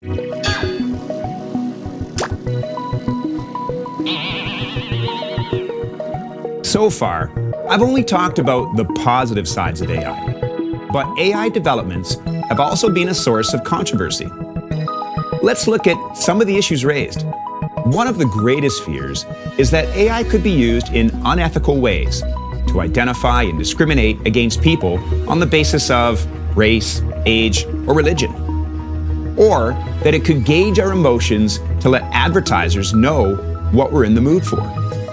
So far, I've only talked about the positive sides of AI, but AI developments have also been a source of controversy. Let's look at some of the issues raised. One of the greatest fears is that AI could be used in unethical ways to identify and discriminate against people on the basis of race, age, or religion. Or that it could gauge our emotions to let advertisers know what we're in the mood for.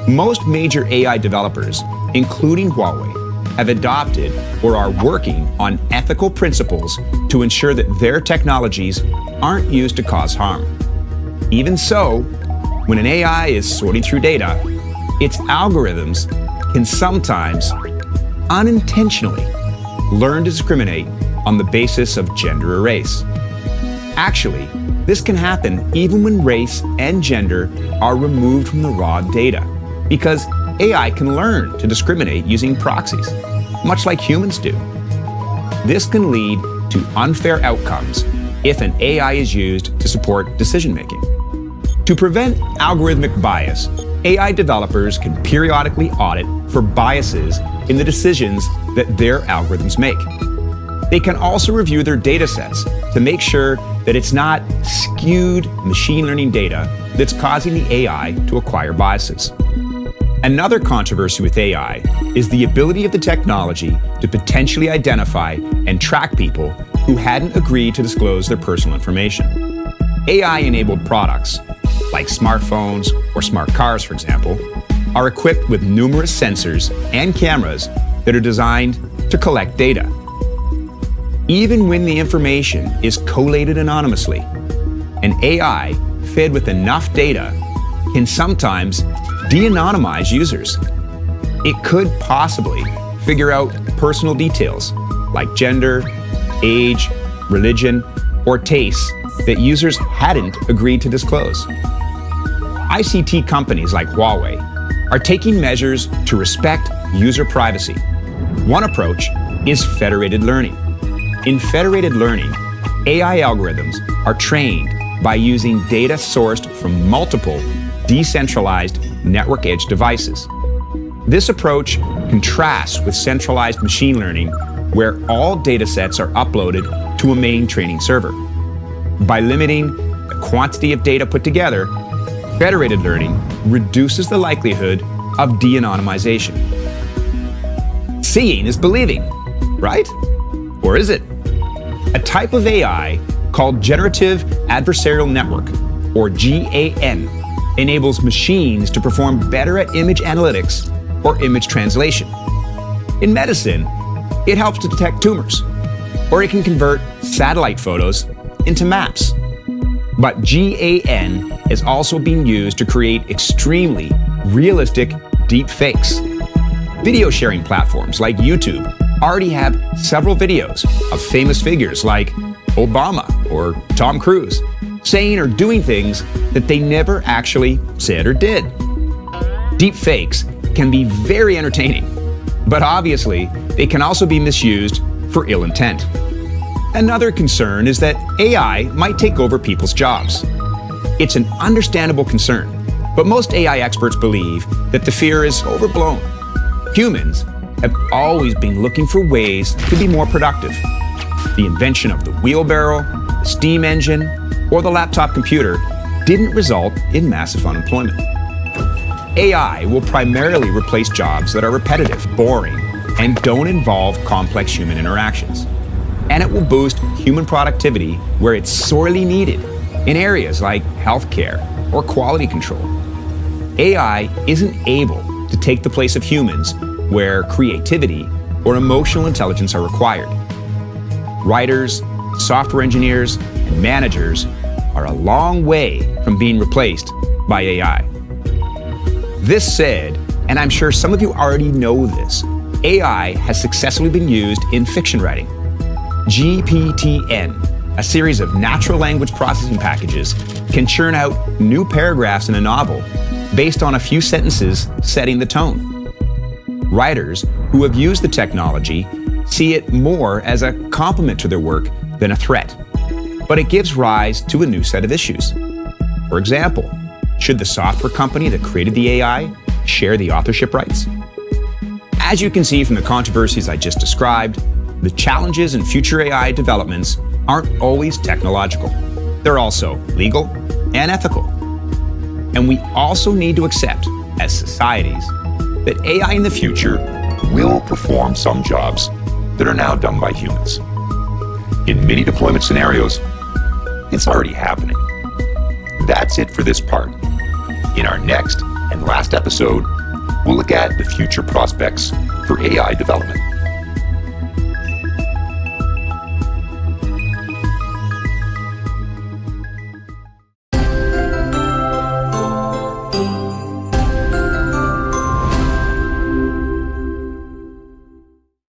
Most major AI developers, including Huawei, have adopted or are working on ethical principles to ensure that their technologies aren't used to cause harm. Even so, when an AI is sorting through data, its algorithms can sometimes unintentionally learn to discriminate on the basis of gender or race. Actually, this can happen even when race and gender are removed from the raw data, because AI can learn to discriminate using proxies, much like humans do. This can lead to unfair outcomes if an AI is used to support decision-making. To prevent algorithmic bias, AI developers can periodically audit for biases in the decisions that their algorithms make. They can also review their datasets to make sure that it's not skewed machine learning data that's causing the AI to acquire biases. Another controversy with AI is the ability of the technology to potentially identify and track people who hadn't agreed to disclose their personal information. AI-enabled products, like smartphones or smart cars, for example, are equipped with numerous sensors and cameras that are designed to collect data. Even when the information is collated anonymously, an AI fed with enough data can sometimes de-anonymize users. It could possibly figure out personal details like gender, age, religion, or tastes that users hadn't agreed to disclose. ICT companies like Huawei are taking measures to respect user privacy. One approach is federated learning. In federated learning, AI algorithms are trained by using data sourced from multiple decentralized network edge devices. This approach contrasts with centralized machine learning, where all data sets are uploaded to a main training server. By limiting the quantity of data put together, federated learning reduces the likelihood of de-anonymization. Seeing is believing, right? Or is it? A type of AI called Generative Adversarial Network, or GAN, enables machines to perform better at image analytics or image translation. In medicine, it helps to detect tumors, or it can convert satellite photos into maps. But GAN is also being used to create extremely realistic deep fakes. Video sharing platforms like YouTube already have several videos of famous figures like Obama or Tom Cruise saying or doing things that they never actually said or did. Deep fakes can be very entertaining, but obviously they can also be misused for ill intent. Another concern is that AI might take over people's jobs. It's an understandable concern, but most AI experts believe that the fear is overblown. Humans have always been looking for ways to be more productive. The invention of the wheelbarrow, the steam engine, or the laptop computer didn't result in massive unemployment. AI will primarily replace jobs that are repetitive, boring, and don't involve complex human interactions. And it will boost human productivity where it's sorely needed, in areas like healthcare or quality control. AI isn't able to take the place of humans where creativity or emotional intelligence are required. Writers, software engineers, and managers are a long way from being replaced by AI. This said, and I'm sure some of you already know this, AI has successfully been used in fiction writing. GPT-N, a series of natural language processing packages, can churn out new paragraphs in a novel based on a few sentences setting the tone. Writers who have used the technology see it more as a complement to their work than a threat. but it gives rise to a new set of issues. For example, should the software company that created the AI share the authorship rights? As you can see from the controversies I just described, the challenges in future AI developments aren't always technological. They're also legal and ethical. And we also need to accept, as societies, that AI in the future will perform some jobs that are now done by humans. In many deployment scenarios, it's already happening. That's it for this part. In our next and last episode, we'll look at the future prospects for AI development.